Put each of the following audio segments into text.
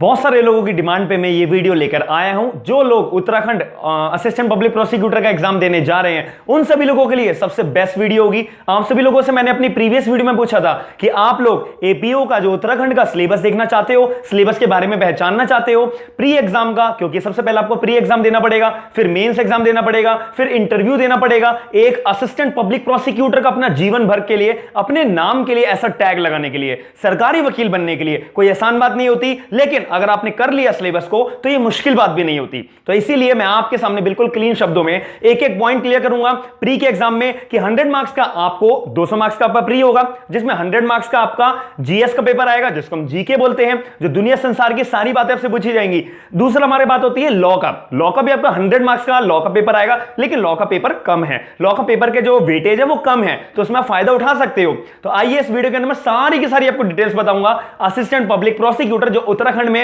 बहुत सारे लोगों की डिमांड पे मैं ये वीडियो लेकर आया हूं। जो लोग उत्तराखंड असिस्टेंट पब्लिक प्रोसिक्यूटर का एग्जाम देने जा रहे हैं उन सभी लोगों के लिए सबसे बेस्ट वीडियो होगी। आप सभी लोगों से मैंने अपनी प्रीवियस वीडियो में पूछा था कि आप लोग एपीओ का जो उत्तराखंड का सिलेबस देखना चाहते हो, सिलेबस के बारे में पहचानना चाहते हो, प्री एग्जाम का, क्योंकि सबसे पहले आपको प्री एग्जाम देना पड़ेगा, फिर मेंस एग्जाम देना पड़ेगा, फिर इंटरव्यू देना पड़ेगा। एक असिस्टेंट पब्लिक प्रोसिक्यूटर का अपना जीवन भर के लिए, अपने नाम के लिए ऐसा टैग लगाने के लिए, सरकारी वकील बनने के लिए कोई आसान बात नहीं होती। लेकिन अगर आपने कर लिया सिलेबस को तो ये मुश्किल बात भी नहीं होती। तो इसीलिए मैं आपके सामने बिल्कुल क्लीन शब्दों में एक एक पॉइंट क्लियर करूंगा प्री के एग्जाम में कि 100 मार्क्स का आपको 200 मार्क्स का आपका प्री होगा, जिसमें 100 मार्क्स का आपका जीएस का पेपर आएगा, जिसको हम जीके बोलते हैं, जो दुनिया संसार की सारी बातें आपसे पूछी जाएंगी। दूसरा हमारे बात होती है लॉ का। लॉ का भी आपका 100 मार्क्स का लॉ का पेपर आएगा, लेकिन लॉ का पेपर कम है, लॉ का पेपर के जो वेटेज है वो कम है, तो उसमें आप फायदा उठा सकते हो। तो आइए इस वीडियो के अंदर मैं सारी की सारी आपको डिटेल्स बताऊंगा। असिस्टेंट पब्लिक प्रोसिक्यूटर जो उत्तराखंड में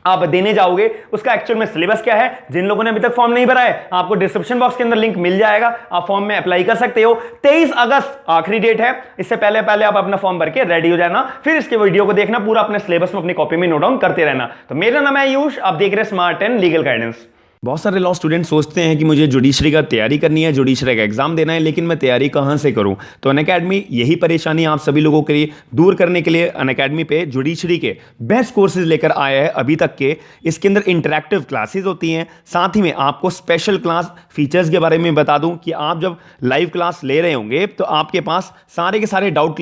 आप देने जाओगे उसका एक्चुअल में सिलेबस क्या है। जिन लोगों ने अभी तक फॉर्म नहीं भरा है, आपको डिस्क्रिप्शन बॉक्स के अंदर लिंक मिल जाएगा, आप फॉर्म में अप्लाई कर सकते हो। 23 अगस्त आखिरी डेट है, इससे पहले पहले आप अपना फॉर्म भर के रेडी हो जाना, फिर इसके वीडियो को देखना, पूरा अपने सिलेबस में अपनी कॉपी में नोट डाउन करते रहना। तो मेरा नाम है आयुष, आप देख रहे हैं स्मार्ट एंड लीगल गाइडेंस। बहुत सारे लॉ स्टूडेंट सोचते हैं कि मुझे जुडिशरी का तैयारी करनी है, जुडिशरी का एग्जाम देना है, लेकिन मैं तैयारी कहां से करूं। तो अनअकैडमी यही परेशानी आप सभी लोगों के लिए दूर करने के लिए अनअकैडमी पे जुडिशरी के बेस्ट कोर्सेज लेकर आया है अभी तक के। इसके अंदर इंटरैक्टिव क्लासेस होती हैं, साथ ही में आपको स्पेशल क्लास फीचर्स के बारे में बता दूं कि आप जब लाइव क्लास ले रहे होंगे तो आपके पास सारे के सारे डाउट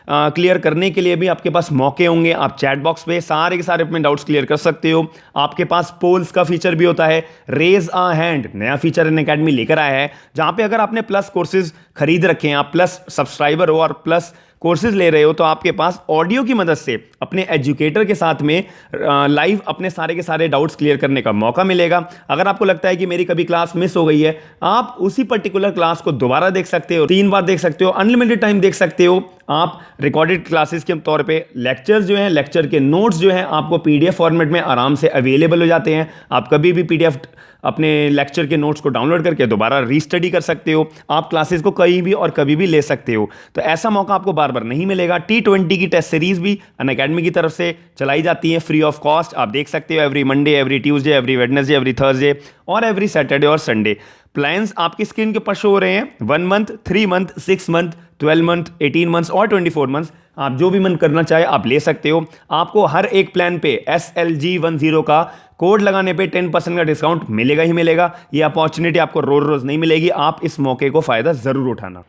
क्लियर करने के लिए भी आपके पास मौके होंगे। आप चैट बॉक्स पे सारे के सारे अपने डाउट्स क्लियर कर सकते हो। आपके पास पोल्स का फीचर भी होता है, रेज अ हैंड नया फीचर अनअकैडमी लेकर आया है, जहां पे अगर आपने प्लस कोर्सेज खरीद रखे हैं, आप प्लस सब्सक्राइबर हो और प्लस कोर्सेज ले रहे हो, तो आपके पास ऑडियो की मदद से अपने एजुकेटर के साथ में लाइव अपने सारे के सारे डाउट्स क्लियर करने का मौका मिलेगा। अगर आपको लगता है कि मेरी कभी क्लास मिस हो गई है, आप उसी पर्टिकुलर क्लास को दोबारा देख सकते हो, 3 बार देख सकते हो, अनलिमिटेड टाइम देख सकते हो। आप रिकॉर्डेड क्लासेस के तौर पे लेक्चर्स जो हैं, लेक्चर के नोट्स जो हैं आपको पीडीएफ फॉर्मेट में आराम से अवेलेबल हो जाते हैं। आप कभी भी पीडीएफ अपने लेक्चर के नोट्स को डाउनलोड करके दोबारा रीस्टडी कर सकते हो। आप क्लासेस को कहीं भी और कभी भी ले सकते हो। तो ऐसा मौका आपको बार बार नहीं मिलेगा। T20 की टेस्ट सीरीज भी अनअकैडमी की तरफ से चलाई जाती है फ्री ऑफ कॉस्ट। आप देख सकते हो every Monday, every Tuesday, every Wednesday, every Thursday और एवरी सैटरडे और संडे। प्लान्स आपकी स्क्रीन के ऊपर शो हो रहे हैं, 1 month, 3 month, 6 month, 12 month, 18 months और 24 मंथ्स। आप जो भी मन करना चाहे आप ले सकते हो। आपको हर एक प्लान पे SLG10 का कोड लगाने पे 10% का डिस्काउंट मिलेगा ही मिलेगा। ये अपॉर्चुनिटी आपको रोज रोज नहीं मिलेगी, आप इस मौके को फायदा जरूर उठाना।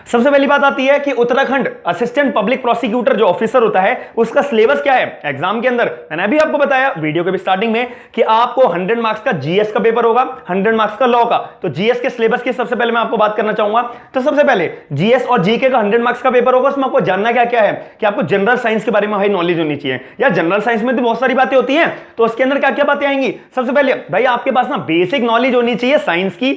सबसे पहली बात आती है कि उत्तराखंड असिस्टेंट पब्लिक प्रोसिक्यूटर जो ऑफिसर होता है उसका सिलेबस क्या है एग्जाम के अंदर। मैंने अभी आपको बताया वीडियो के भी स्टार्टिंग में कि आपको 100 मार्क्स का जीएस का पेपर होगा, 100 मार्क्स का लॉ का। तो जीएस के सिलेबस की सबसे पहले मैं आपको बात करना चाहूंगा। तो सबसे पहले जीएस और जीके का 100 मार्क्स का पेपर होगा। उसमें आपको जानना क्या क्या है कि आपको जनरल साइंस के बारे में भाई नॉलेज होनी चाहिए। या जनरल साइंस में तो बहुत सारी बातें होती हैं, तो उसके अंदर क्या क्या बातें आएंगी। सबसे पहले भाई आपके पास ना बेसिक नॉलेज होनी चाहिए साइंस की,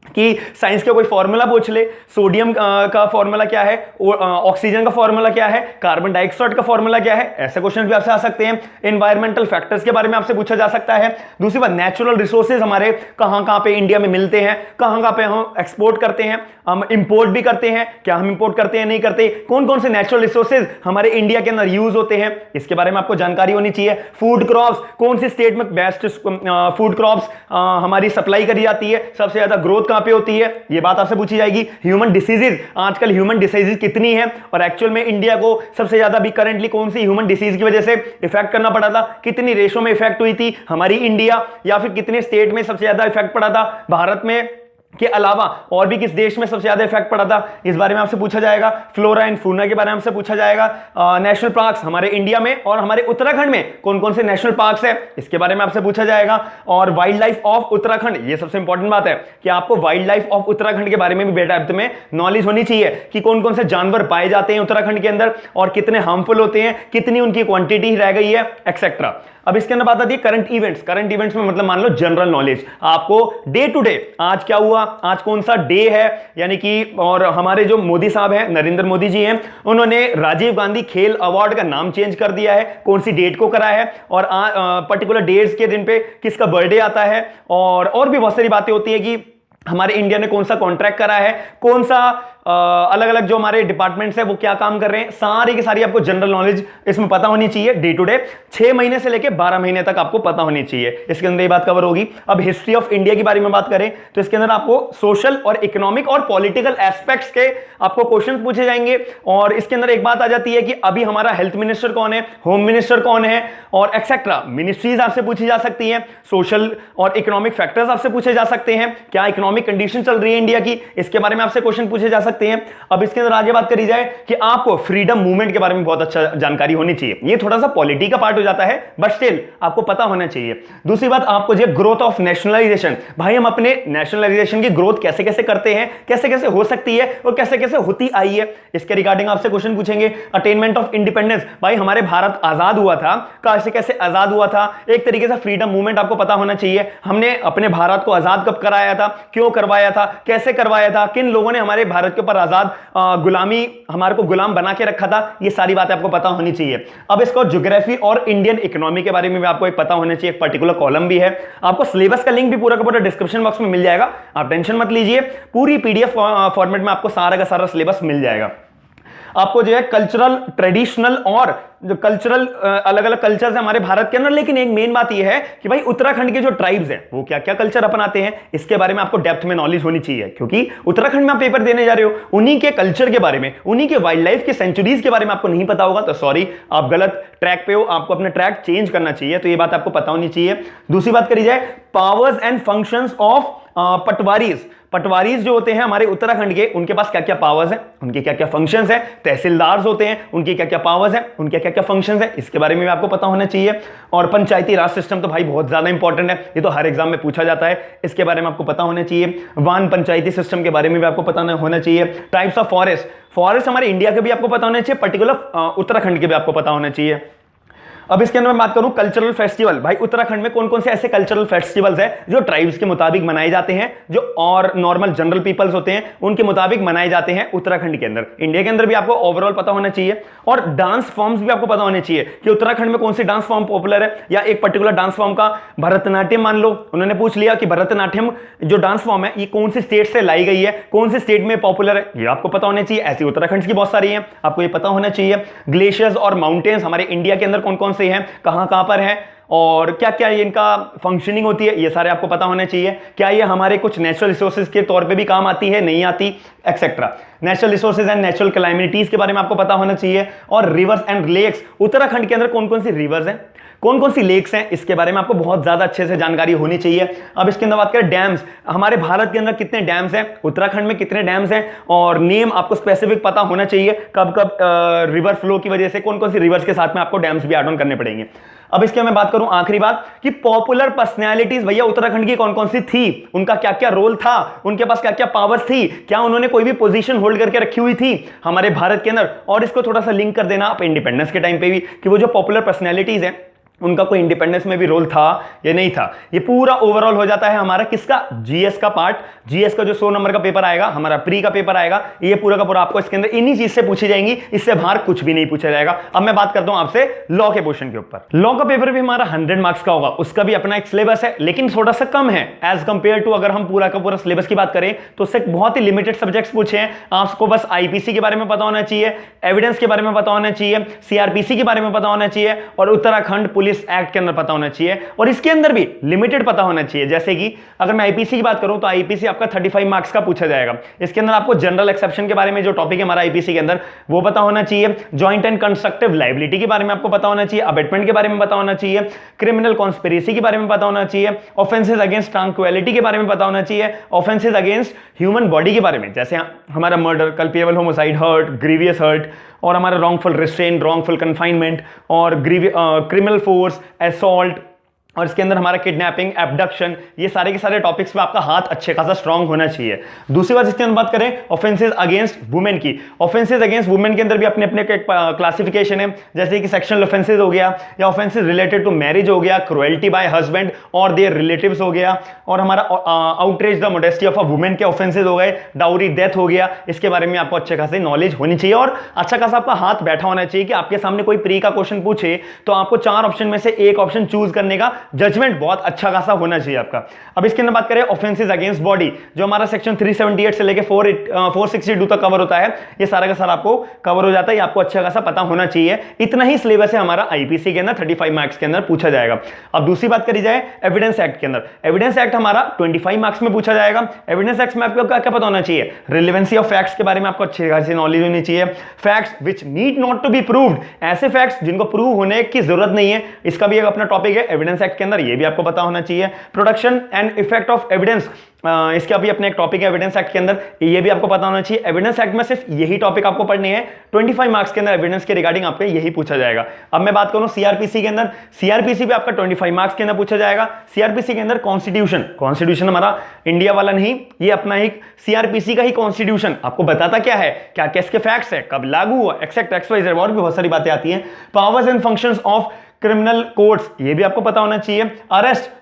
कि साइंस का कोई फॉर्मूला पूछ ले, सोडियम का फॉर्मूला क्या है, ऑक्सीजन का फॉर्मूला क्या है, कार्बन डाइऑक्साइड का फॉर्मूला क्या है, ऐसे क्वेश्चन भी आपसे आ सकते हैं। एनवायरमेंटल फैक्टर्स के बारे में आपसे पूछा जा सकता है। दूसरी बात, नेचुरल रिसोर्सेज हमारे कहां कहां पे इंडिया में मिलते हैं, कहां कहां पे हम एक्सपोर्ट करते हैं, हम इंपोर्ट भी करते हैं, क्या हम इंपोर्ट करते हैं नहीं करते, कौन कौन से नेचुरल रिसोर्सेज हमारे इंडिया के अंदर यूज होते हैं, इसके बारे में आपको जानकारी होनी चाहिए। फूड क्रॉप्स, कौन सी स्टेट में बेस्ट फूड क्रॉप्स हमारी सप्लाई करी जाती है, सबसे ज्यादा ग्रोथ कहां पे होती है, ये बात आपसे पूछी जाएगी। ह्यूमन डिसीजेज, आजकल ह्यूमन डिसीजेज कितनी है और एक्चुअल में इंडिया को सबसे ज्यादा भी करंटली कौन सी ह्यूमन डिसीज की वजह से इफेक्ट करना पड़ा था, कितनी रेशो में इफेक्ट हुई थी हमारी इंडिया, या फिर कितने स्टेट में सबसे ज्यादा इफेक्ट पड़ा था भारत में के अलावा और भी किस देश में सबसे ज्यादा इफेक्ट पड़ा था, इस बारे में आपसे पूछा जाएगा। फ्लोरा एंड फूना के बारे में आपसे पूछा जाएगा। नेशनल पार्क्स हमारे इंडिया में और हमारे उत्तराखंड में कौन कौन से नेशनल पार्क्स है, इसके बारे में आपसे पूछा जाएगा। और वाइल्ड लाइफ ऑफ उत्तराखंड, ये सबसे इंपॉर्टेंट बात है कि आपको वाइल्ड लाइफ ऑफ उत्तराखंड के बारे में भी बेटा डेप्थ में नॉलेज होनी चाहिए कि कौन कौन से जानवर पाए जाते हैं उत्तराखंड के अंदर और कितने हार्मफुल होते हैं, कितनी उनकी क्वांटिटी रह गई है, एक्सेट्रा। अब इसके अंदर बात आती है करंट इवेंट्स। करंट इवेंट्स में मतलब मान लो जनरल नॉलेज, आपको डे टू डे आज क्या हुआ, आज कौन सा डे है, यानी कि और हमारे जो मोदी साहब हैं, नरेंद्र मोदी जी हैं, उन्होंने राजीव गांधी खेल अवार्ड का नाम चेंज कर दिया है, कौन सी डेट को करा है और पर्टिकुलर डेट्स के दिन पे किसका बर्थडे आता है और भी बहुत सारी बातें होती है कि हमारे इंडिया ने कौन सा कॉन्ट्रैक्ट करा है, कौन सा अलग अलग जो हमारे डिपार्टमेंट्स है वो क्या काम कर रहे हैं, सारी की सारी आपको जनरल नॉलेज इसमें पता होनी चाहिए डे टू डे। 6 महीने से लेकर 12 महीने तक आपको पता होनी चाहिए, इसके अंदर ये बात कवर होगी। अब हिस्ट्री ऑफ इंडिया के बारे में बात करें तो इसके अंदर आपको सोशल और इकोनॉमिक और पॉलिटिकल एस्पेक्ट्स के आपको क्वेश्चन पूछे जाएंगे। और इसके अंदर एक बात आ जाती है कि अभी हमारा हेल्थ मिनिस्टर कौन है, होम मिनिस्टर कौन है, और एक्सेट्रा मिनिस्ट्रीज आपसे पूछी जा सकती हैं। सोशल और इकोनॉमिक फैक्टर्स आपसे पूछे जा सकते हैं, क्या इकोनॉमिक कंडीशन चल रही है इंडिया की, इसके बारे में आपसे क्वेश्चन पूछे जा सकते हैं। अब इसके अंदर आगे बात करी जाए कि आपको फ्रीडम मूवमेंट के बारे में बहुत अच्छा जानकारी होनी चाहिए। ये थोड़ा सा पॉलिटी का पार्ट हो जाता है बट स्टिल आपको पता होना चाहिए। दूसरी बात आपको जो ग्रोथ ऑफ नेशनलाइजेशन, भाई हम अपने नेशनलाइजेशन की ग्रोथ कैसे कैसे करते हैं, कैसे कैसे हो सकती है और कैसे कैसे होती आई है, इसके रिगार्डिंग आपसे क्वेश्चन पूछेंगे। अटेनमेंट ऑफ इंडिपेंडेंस, भाई हमारे भारत आजाद हुआ था, कैसे कैसे आजाद हुआ था, एक तरीके से फ्रीडम मूवमेंट आपको पता होना चाहिए। हमने अपने भारत को आजाद कब कराया था, क्यों करवाया था, कैसे करवाया था, किन लोगों ने हमारे भारत के ऊपर आजाद गुलामी, हमारे को गुलाम बना के रखा था, ये सारी बातें आपको पता होनी चाहिए। अब इसको ज्योग्राफी और इंडियन इकोनॉमी के बारे में भी आपको एक पता होना चाहिए, एक पर्टिकुलर कॉलम भी है। आपको सिलेबस का लिंक भी पूरा का पूरा डिस्क्रिप्शन बॉक्स में मिल जाएगा, आप टेंशन मत लीजिए, पूरी पीडीएफ फॉर्मेट में आपको सारा का सारा सिलेबस मिल जाएगा। आपको जो है कल्चरल, ट्रेडिशनल और जो कल्चरल अलग अलग कल्चर्स है हमारे भारत के अंदर, लेकिन एक मेन बात यह है कि भाई उत्तराखंड के जो ट्राइब्स हैं वो क्या क्या कल्चर अपनाते हैं, इसके बारे में आपको डेप्थ में नॉलेज होनी चाहिए। क्योंकि उत्तराखंड में आप पेपर देने जा रहे हो, उन्हीं के कल्चर के बारे में, उन्हीं के वाइल्ड लाइफ के सेंचुरीज के बारे में आपको नहीं पता होगा तो सॉरी, आप गलत ट्रैक पे हो, आपको अपना ट्रैक चेंज करना चाहिए, तो ये बात आपको पता होनी चाहिए। दूसरी बात करी जाए पावर्स एंड फंक्शंस ऑफ पटवारीज, पटवारीज जो होते हैं हमारे उत्तराखंड के, उनके पास क्या क्या पावर्स हैं, उनके क्या क्या फंक्शंस हैं। तहसीलदार होते हैं, उनकी क्या क्या पावर्स हैं, उनके क्या क्या फंक्शंस हैं, इसके बारे में भी आपको पता होना चाहिए। और पंचायती राज सिस्टम तो भाई बहुत ज्यादा इंपॉर्टेंट है, ये तो हर एग्जाम में पूछा जाता है, इसके बारे में आपको पता होना चाहिए। वन पंचायती सिस्टम के बारे में भी आपको पता होना चाहिए। टाइप्स ऑफ फॉरेस्ट, फॉरेस्ट हमारे इंडिया के भी आपको पता होना चाहिए, पर्टिकुलर उत्तराखंड के भी आपको पता होना चाहिए। अब इसके अंदर मैं बात करूं कल्चरल फेस्टिवल, भाई उत्तराखंड में कौन कौन से ऐसे कल्चरल फेस्टिवल्स हैं जो ट्राइब्स के मुताबिक मनाए जाते हैं, जो और नॉर्मल जनरल पीपल्स होते हैं उनके मुताबिक मनाए जाते हैं उत्तराखंड के अंदर। इंडिया के अंदर भी आपको ओवरऑल पता होना चाहिए। और डांस फॉर्म्स भी आपको पता होने चाहिए कि उत्तराखंड में कौन सी डांस फॉर्म पॉपुलर है, या एक पर्टिकुलर डांस फॉर्म का भरतनाट्यम मान लो, उन्होंने पूछ लिया कि भरतनाट्यम जो डांस फॉर्म है ये कौन सी स्टेट से लाई गई है, कौन सी स्टेट में पॉपुलर है, ये आपको पता होना चाहिए। ऐसी उत्तराखंड की बहुत सारी है, आपको ये पता होना चाहिए। ग्लेशियर्स और माउंटेन्स हमारे इंडिया के अंदर कौन कौन से हैं, कहां पर है और क्या क्या इनका फंक्शनिंग होती है, ये सारे आपको पता होने चाहिए। क्या ये हमारे कुछ नेचुरल रिसोर्सेज के तौर पे भी काम आती है, नहीं आती, etcetera. Natural resources and natural climates के बारे में आपको पता होना चाहिए। और रिवर्स एंड लेक्स, उत्तराखंड के अंदर कौन कौन सी रिवर्स हैं, कौन कौन सी लेक्स हैं, इसके बारे में आपको बहुत ज्यादा अच्छे से जानकारी होनी चाहिए। अब इसके अंदर बात करें डैम्स, हमारे भारत के अंदर कितने डैम्स हैं, उत्तराखंड में कितने डैम्स हैं, और नेम आपको स्पेसिफिक पता होना चाहिए, कब कब रिवर फ्लो की वजह से कौन कौन सी रिवर्स के साथ में आपको डैम्स भी ऐड ऑन करने पड़ेंगे। अब इसके मैं बात करूं आखिरी बात कि पॉपुलर पर्सनैलिटीज भैया उत्तराखंड की कौन कौन सी थी, उनका क्या क्या रोल था, उनके पास क्या क्या पावर्स थी, क्या उन्होंने कोई भी पोजीशन होल्ड करके रखी हुई थी हमारे भारत के अंदर। और इसको थोड़ा सा लिंक कर देना आप इंडिपेंडेंस के टाइम पे भी कि वो जो पॉपुलर पर्सनैलिटीज हैं उनका कोई इंडिपेंडेंस में भी रोल था या नहीं था। ये पूरा ओवरऑल हो जाता है हमारा किसका, जीएस का पार्ट। जीएस का जो 100 नंबर का पेपर आएगा, हमारा प्री का पेपर आएगा, ये पूरा का पूरा आपको इसके अंदर इन्हीं चीज से पूछी जाएंगी, इससे बाहर कुछ भी नहीं पूछा जाएगा। अब मैं बात करता हूं आपसे लॉ के पोर्शन के ऊपर। लॉ का पेपर भी हमारा 100 मार्क्स का होगा, उसका भी अपना एक सिलेबस है, लेकिन थोड़ा सा कम है एज कंपेयर टू अगर हम पूरा का पूरा सिलेबस की बात करें तो उससे बहुत ही लिमिटेड सब्जेक्ट्स पूछे हैं। आपको बस आईपीसी के बारे में पता होना चाहिए, एविडेंस के बारे में पता होना चाहिए, सीआरपीसी के बारे में पता होना चाहिए, और उत्तराखंड पुलिस एक्ट के अंदर होना चाहिए। और इसके अंदर भी लिमिटेड पता होना चाहिए, जैसे कि अगर मैं आईपीसी की बात करूं तो आईपीसी आपका 35 मार्क्स का पूछा जाएगा। इसके अंदर आपको जनरल एक्सेप्शन के बारे में जो टॉपिक है हमारा आईपीसी के अंदर वो पता होना चाहिए, जॉइंट एंड कंस्ट्रक्टिव लायबिलिटी के बारे में आपको पता होना चाहिए, अबेटमेंट के बारे में पता होना चाहिए, क्रिमिनल कॉन्स्पिरेसी के बारे में पता होना चाहिए, ऑफेंसेस अगेंस्ट ट्रांक्विलिटी के बारे में पता होना चाहिए, ऑफेंसेस अगेंस्ट ह्यूमन बॉडी के बारे में, जैसे हमारा murder, culpable homicide, hurt, grievous hurt, और हमारा रॉन्गफुल रिस्ट्रेन, रॉन्गफुल कन्फाइनमेंट, और क्रिमिनल फोर्स, असॉल्ट, और इसके अंदर हमारा किडनैपिंग, एब्डक्शन, ये सारे के सारे टॉपिक्स पे आपका हाथ अच्छे खासा स्ट्रांग होना चाहिए। दूसरी बात इसके अंदर बात करें ऑफेंसेस अगेंस्ट वुमेन की, ऑफेंसेस अगेंस्ट वुमेन के अंदर भी अपने अपने क्लासिफिकेशन है, जैसे कि सेक्शुअल ऑफेंसेस हो गया, या ऑफेंसेस रिलेटेड टू मैरिज हो गया, क्रुएल्टी बाय हस्बैंड और देयर रिलेटिव्स हो गया, और हमारा outrage the modesty of a women के ऑफेंसेस हो गए, डाउरी डेथ हो गया। इसके बारे में आपको अच्छे खासे नॉलेज होनी चाहिए और अच्छा खासा आपका हाथ बैठा होना चाहिए कि आपके सामने कोई प्री का क्वेश्चन पूछे तो आपको 4 ऑप्शन में से एक ऑप्शन चूज करने का जजमेंट बहुत अच्छा खासा होना चाहिए आपका। अब इसके अंदर बात करें ऑफेंसेस अगेंस्ट बॉडी, जो हमारा सेक्शन 378 से लेके 462 तक कवर होता है, ये सारा का सारा आपको कवर हो जाता है, ये आपको अच्छा खासा पता होना चाहिए। इतना ही सिलेबस है हमारा आईपीसी के अंदर, 35 मार्क्स के अंदर पूछा जाएगा। अब दूसरी बात करी जाए एविडेंस एक्ट के अंदर, एविडेंस एक्ट हमारा 25 मार्क्स में पूछा जाएगा। एविडेंस एक्ट में आपको क्या क्या पता होना चाहिए? रिलेवेंसी ऑफ फैक्ट्स के बारे में आपको अच्छी खासी नॉलेज होनी चाहिए। Facts which need not to be proved, ऐसे फैक्ट्स जिनको प्रूव होने की जरूरत नहीं है, इसका भी एक अपना टॉपिक है एविडेंस एक्ट के अंदर, ये भी आपको पता होना चाहिए। Production and effect of evidence, इसका भी अपने एक टॉपिक है एविडेंस एक्ट के अंदर, ये भी आपको पता होना चाहिए। एविडेंस एक्ट में सिर्फ यही टॉपिक आपको पढ़ने हैं, 25 मार्क्स के अंदर एविडेंस के रिगार्डिंग आपको यही पूछा जाएगा। अब मैं बात करूं सीआरपीसी के अंदर, सीआरपीसी भी आपका 25 मार्क्स के अंदर पूछा जाएगा। सीआरपीसी के अंदर कॉन्स्टिट्यूशन हमारा इंडिया वाला नहीं, ये अपना एक सीआरपीसी का ही कॉन्स्टिट्यूशन आपको बताता क्या है, क्या किसके फैक्ट्स है, कब लागू हुआ, एक्सेप्ट एक्सवाइजेड, और भी बहुत सारी बातें आती हैं। Powers and functions of criminal courts, ये भी आपको पता होना चाहिए। अरेस्ट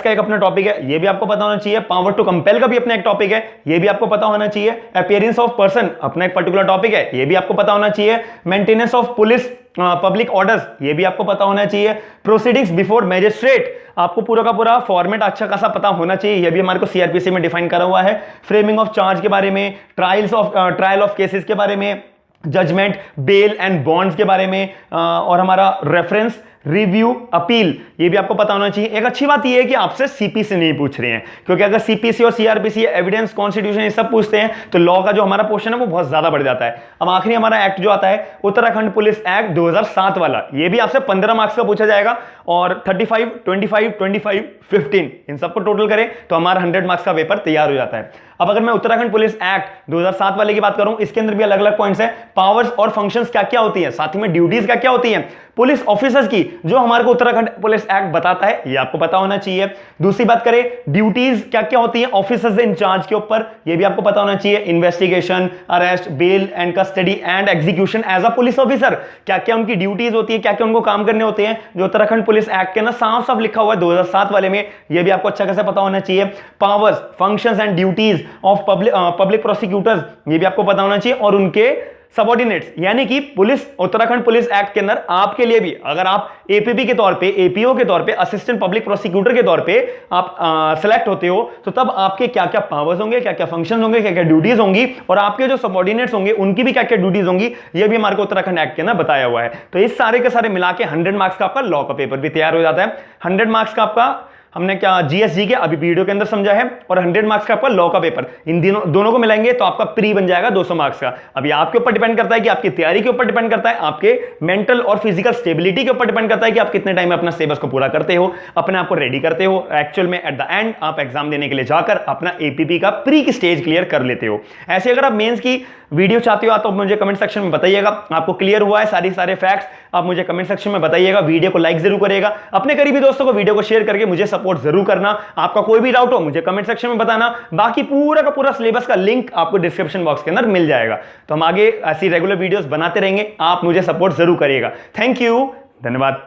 का एक अपना टॉपिक है, ये भी आपको पता होना चाहिए। पावर टू कंपेल का भी अपना एक टॉपिक है, ये भी आपको पता होना चाहिए। अपीयरेंस ऑफ पर्सन अपना एक पर्टिकुलर टॉपिक है, ये भी आपको पता होना चाहिए। Maintenance of police public orders, ये भी आपको पता होना चाहिए। प्रोसीडिंग्स बिफोर मैजिस्ट्रेट, आपको पूरा का पूरा फॉर्मेट अच्छा खासा पता होना चाहिए, ये भी हमारे को सीआरपीसी में डिफाइन करा हुआ है। फ्रेमिंग ऑफ चार्ज के बारे में, ट्रायल ऑफ केसेस के बारे में, जजमेंट, बेल एंड बॉन्ड्स के बारे में, और हमारा रेफरेंस, रिव्यू, अपील, ये भी आपको पता होना चाहिए। एक अच्छी बात ये है कि आपसे सीपीसी नहीं पूछ रहे हैं, क्योंकि अगर सीपीसी और सीआरपीसी, एविडेंस, कॉन्स्टिट्यूशन ये सब पूछते हैं तो लॉ का जो हमारा पोर्शन है वो बहुत ज्यादा बढ़ जाता है। अब आखिरी हमारा एक्ट जो आता है उत्तराखंड पुलिस एक्ट 2007 वाला, ये भी आपसे 15 मार्क्स का पूछा जाएगा, और 35, 25, 25, 15 इन सबको टोटल करें तो हमारा 100 मार्क्स का पेपर तैयार हो जाता है। अब अगर मैं उत्तराखंड पुलिस एक्ट 2007 वाले की बात करूं, इसके अंदर भी अलग अलग पॉइंट्स हैं, पावर्स और फंक्शंस क्या क्या होती हैं, साथ ही में ड्यूटीज क्या क्या होती हैं पुलिस ऑफिसर्स की, जो हमारे को उत्तराखंड पुलिस एक्ट बताता है, ये आपको पता होना चाहिए। दूसरी बात करें ड्यूटीज क्या क्या होती हैं ऑफिसर्स इंचार्ज के ऊपर, ये भी आपको पता होना चाहिए। Investigation, arrest, bail and custody and execution as a police officer, क्या क्या उनकी ड्यूटीज होती है, क्या क्या उनको काम करने होते हैं, जो उत्तराखंड पुलिस एक्ट के ना साफ साफ लिखा हुआ है 2007 वाले में, ये भी आपको अच्छा खासा पता होना चाहिए। Powers, functions and duties of public prosecutors, ये भी आपको पता होना चाहिए, और उनके सबऑर्डिनेट्स, यानी कि पुलिस, उत्तराखंड पुलिस एक्ट के अंदर आपके लिए भी, अगर आप एपीपी के तौर पे, एपीओ के तौर पे, असिस्टेंट पब्लिक प्रोसिक्यूटर के तौर पे आप सेलेक्ट होते हो, तो तब आपके क्या क्या पावर्स होंगे, क्या क्या फंक्शंस होंगे, क्या क्या ड्यूटीज होंगी, और आपके जो सबऑर्डिनेट्स होंगे उनकी भी क्या क्या ड्यूटीज होंगी, ये भी हमारे को उत्तराखंड एक्ट के अंदर बताया हुआ है। तो इस सारे के सारे मिला के 100 मार्क्स का आपका लॉ का पेपर भी तैयार हो जाता है। 100 मार्क्स का आपका हमने क्या जीएसजी के अभी वीडियो के अंदर समझा है, और 100 मार्क्स का आपका लॉ का पेपर, इन दोनों को मिलाएंगे तो आपका प्री बन जाएगा 200 मार्क्स का। अभी आपके ऊपर डिपेंड करता है कि आपकी तैयारी के ऊपर डिपेंड करता है, आपके मेंटल और फिजिकल स्टेबिलिटी के ऊपर डिपेंड करता है कि आप कितने टाइम में अपना सिलेबस को पूरा करते हो, अपने आप को रेडी करते हो, एक्चुअल में एट द एंड आप एग्जाम देने के लिए जाकर अपना एपीपी का प्री की स्टेज क्लियर कर लेते हो। ऐसे अगर आप मेंस की वीडियो चाहते हो तो मुझे कमेंट सेक्शन में बताइएगा, आपको क्लियर हुआ है सारे फैक्ट्स, आप मुझे कमेंट सेक्शन में बताइएगा। वीडियो को लाइक जरूर करिएगा, अपने करीबी दोस्तों को वीडियो को शेयर करके मुझे सपोर्ट जरूर करना। आपका कोई भी डाउट हो मुझे कमेंट सेक्शन में बताना। बाकी पूरा का पूरा सिलेबस का लिंक आपको डिस्क्रिप्शन बॉक्स के अंदर मिल जाएगा। तो हम आगे ऐसी रेगुलर वीडियोस बनाते रहेंगे, आप मुझे सपोर्ट जरूर करिएगा। थैंक यू, धन्यवाद।